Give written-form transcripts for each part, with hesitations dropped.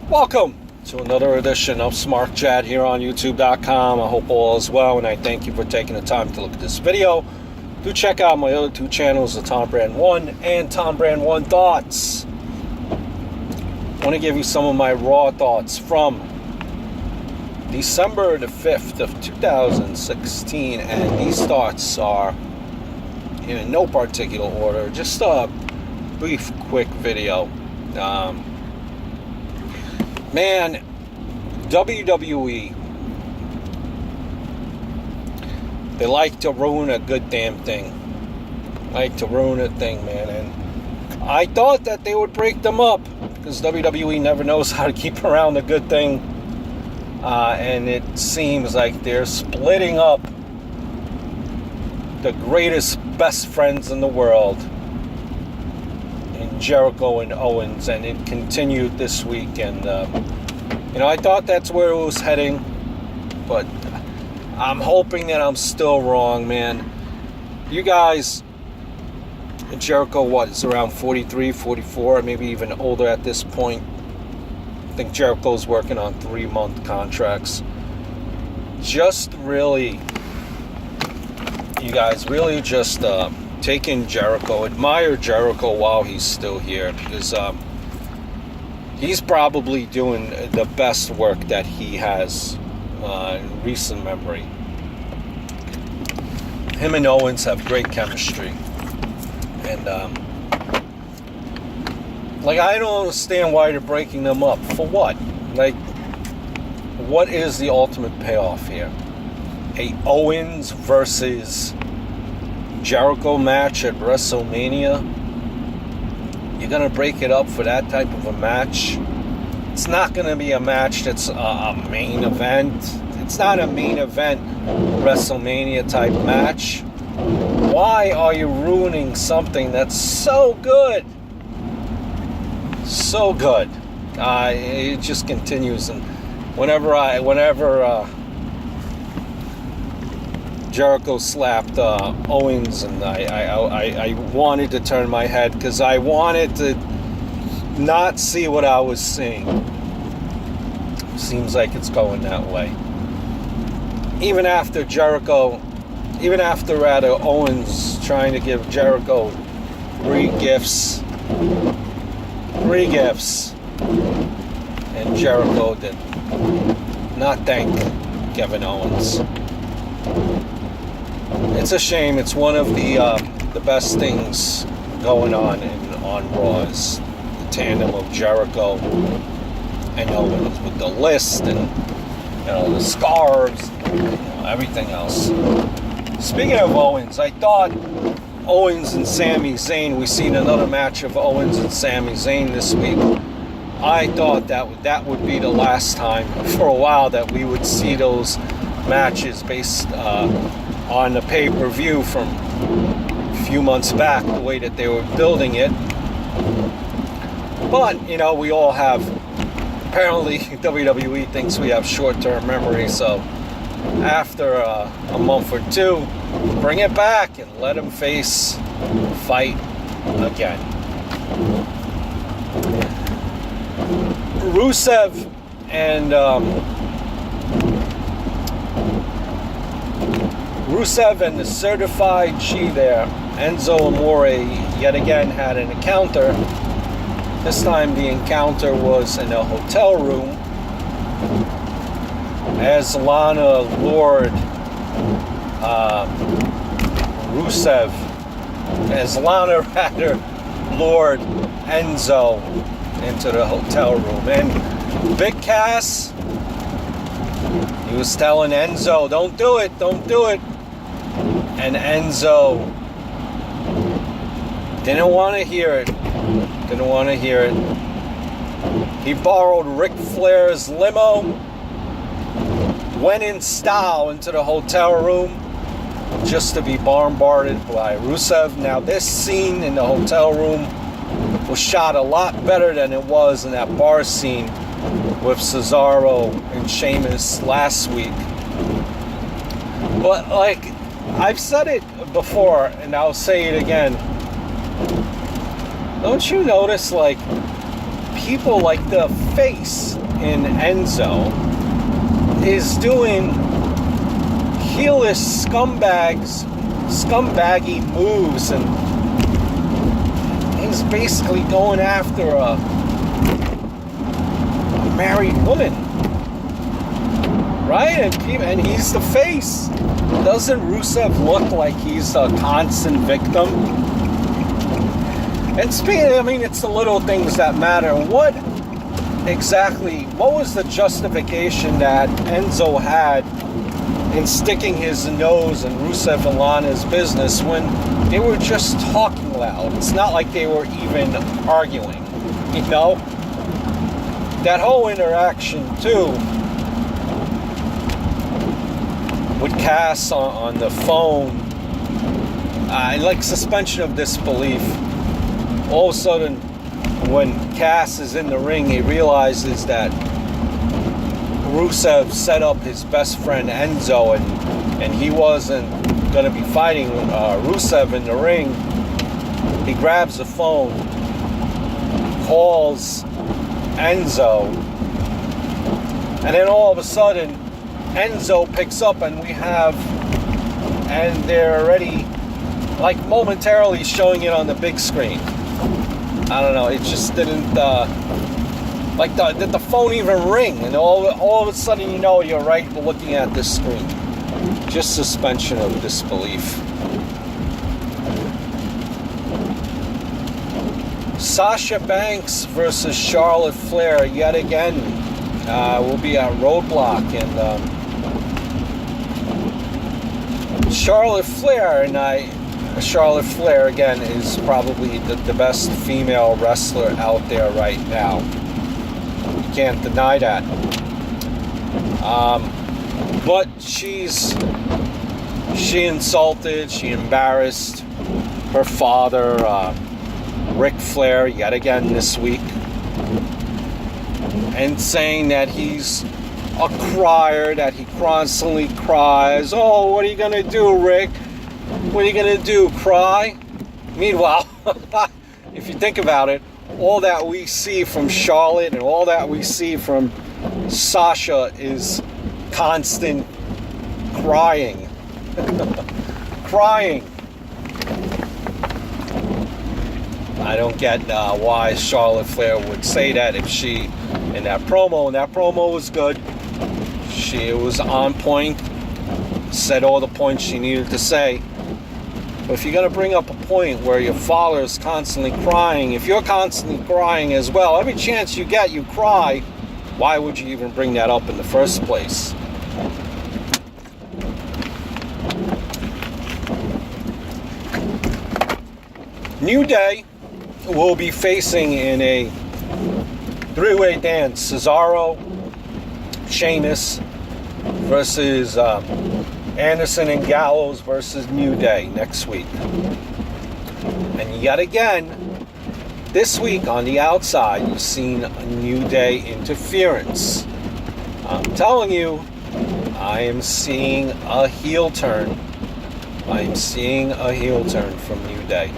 Welcome to another edition of Smart Chat here on YouTube.com. I hope all is well, and I thank you for taking the time to look at this video. Do check out my other two channels, the Tom Brand 1 and Tom Brand 1 Thoughts. I want to give you some of my raw thoughts from December the 5th of 2016, and these thoughts are in no particular order, just a brief, quick video. Man, WWE, they like to ruin a good damn thing. Like to ruin a thing, man. And I thought that they would break them up, because WWE never knows how to keep around a good thing. And it seems like they're splitting up the greatest, best friends in the world, in Jericho and Owens, and it continued this week. And I thought that's where it was heading, but I'm hoping that I'm still wrong, man. You guys, Jericho, is around 43, 44, maybe even older at this point. I think Jericho's working on 3-month contracts. Just really, you guys, really just take in Jericho, admire Jericho while he's still here, because he's probably doing the best work that he has in recent memory. Him and Owens have great chemistry, and I don't understand why they're breaking them up. For what? What is the ultimate payoff here? A Owens versus Jericho match at WrestleMania? You're gonna break it up for that type of a match? It's not gonna be a match that's a main event. It's not a main event WrestleMania type match. Why are you ruining something that's so good? So good. It just continues, and whenever Jericho slapped Owens, and I wanted to turn my head, because I wanted to not see what I was seeing. Seems like it's going that way. Even after Owens trying to give Jericho free gifts, and Jericho did not thank Kevin Owens. It's a shame. It's one of the best things going on Raw, is the tandem of Jericho and Owens, with the list and the scarves, everything else. Speaking of Owens, I thought Owens and Sami Zayn, we've seen another match of Owens and Sami Zayn this week. I thought that would be the last time for a while that we would see those matches based on the pay-per-view from a few months back, the way that they were building it. But, we all have, apparently WWE thinks we have short-term memory, so after a month or two, bring it back and let them fight again. Rusev and the Certified G there, Enzo Amore, yet again had an encounter. This time the encounter was in a hotel room, as Lana lured lured Enzo into the hotel room. And Big Cass, he was telling Enzo, don't do it. And Enzo didn't want to hear it. He borrowed Ric Flair's limo, went in style into the hotel room, just to be bombarded by Rusev. Now, this scene in the hotel room was shot a lot better than it was in that bar scene with Cesaro and Sheamus last week. But, I've said it before, and I'll say it again. Don't you notice, people like the face in Enzo is doing heelless scumbaggy moves, and he's basically going after a married woman, right? And he's the face. Doesn't Rusev look like he's a constant victim? And speaking, I mean, it's the little things that matter. What was the justification that Enzo had in sticking his nose in Rusev and Lana's business when they were just talking loud? It's not like they were even arguing, you know? That whole interaction, too, with Cass on the phone, like suspension of disbelief. All of a sudden, when Cass is in the ring, he realizes that Rusev set up his best friend Enzo, and he wasn't going to be fighting Rusev in the ring. He grabs the phone, calls Enzo, and then all of a sudden Enzo picks up, and they're already like momentarily showing it on the big screen. I don't know, it just didn't did the phone even ring, and all of a sudden, you know, you're right looking at this screen. Just suspension of disbelief. Sasha Banks versus Charlotte Flair yet again will be at Roadblock, and Charlotte Flair again is probably the best female wrestler out there right now. You can't deny that. But she embarrassed her father, Ric Flair, yet again this week, and saying that he's a crier, that he constantly cries. Oh, what are you gonna do, Rick? What are you gonna do, cry? Meanwhile, if you think about it, all that we see from Charlotte and all that we see from Sasha is constant crying. Crying. I don't get why Charlotte Flair would say that if she, in that promo was good. She was on point, said all the points she needed to say. But if you're going to bring up a point where your father is constantly crying, if you're constantly crying as well, every chance you get, you cry, why would you even bring that up in the first place? New Day will be facing in a three-way dance Cesaro, Sheamus versus Anderson and Gallows versus New Day next week. And yet again, this week on the outside, you've seen a New Day interference. I'm telling you, I am seeing a heel turn. I am seeing a heel turn from New Day.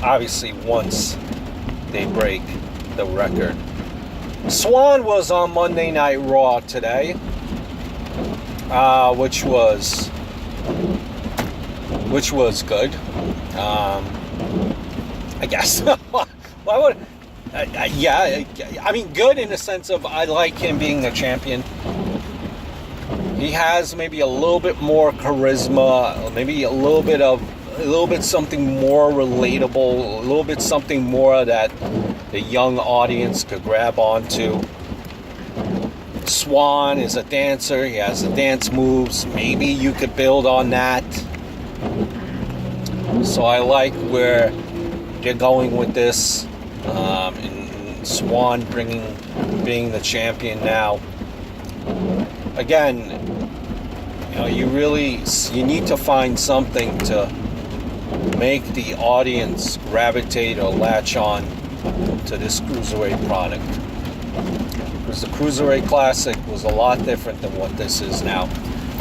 Obviously, once they break the record. Swan was on Monday Night Raw today, which was good. I guess. Why would? Yeah, I mean, good in the sense of I like him being the champion. He has maybe a little bit more charisma, maybe a little bit something more relatable, a little bit something more that the young audience could grab onto. Swan is a dancer. He has the dance moves. Maybe you could build on that. So I like where they're going with this. And Swan being the champion now. Again, you need to find something to make the audience gravitate or latch on to this Cruiserweight product. Because the Cruiserweight Classic was a lot different than what this is now.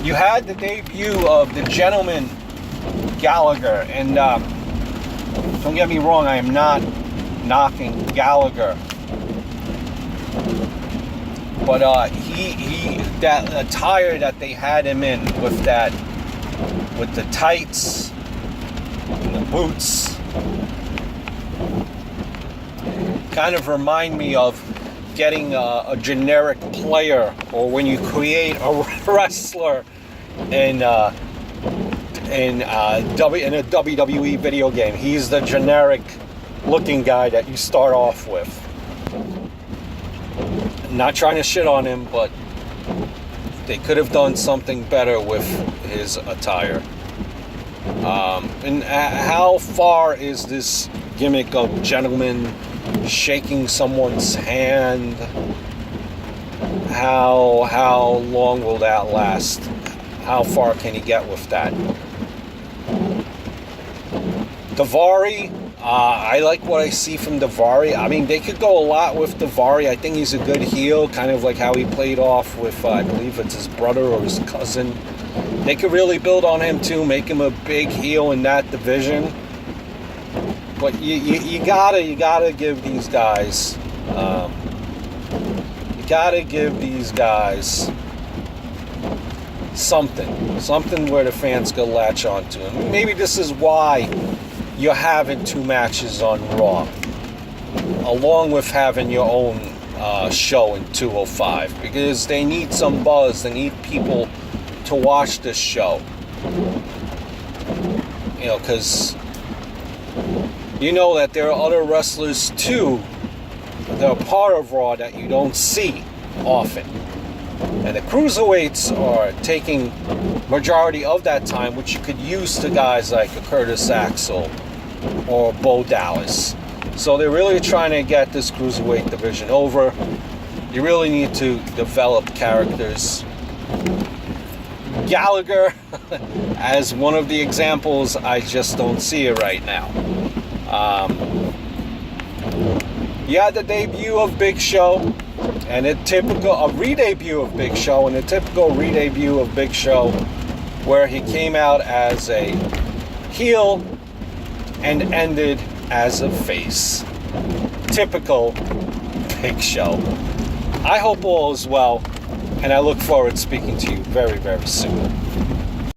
You had the debut of the Gentleman Gallagher, and don't get me wrong, I am not knocking Gallagher. But that attire that they had him in with the tights and the boots, kind of remind me of getting a generic player, or when you create a wrestler in a WWE video game. He's the generic looking guy that you start off with. Not trying to shit on him, but they could have done something better with his attire. And how far is this gimmick of gentlemen shaking someone's hand? How long will that last? How far can he get with that? Davari, I like what I see from Davari. I mean, they could go a lot with Davari. I think he's a good heel, kind of like how he played off with, I believe it's his brother or his cousin. They could really build on him too, make him a big heel in that division. But you gotta give these guys, something where the fans could latch onto. And maybe this is why you're having 2 matches on Raw, along with having your own show in 205, because they need some buzz. They need people to watch this show. You know, because you know that there are other wrestlers too that are part of Raw that you don't see often. And the cruiserweights are taking majority of that time, which you could use to guys like Curtis Axel or Bo Dallas. So they're really trying to get this cruiserweight division over. You really need to develop characters. Gallagher, as one of the examples, I just don't see it right now. You had the debut of Big Show, and a re-debut of Big Show, and a typical re-debut of Big Show, where he came out as a heel and ended as a face. Typical Big Show. I hope all is well, and I look forward to speaking to you very, very soon.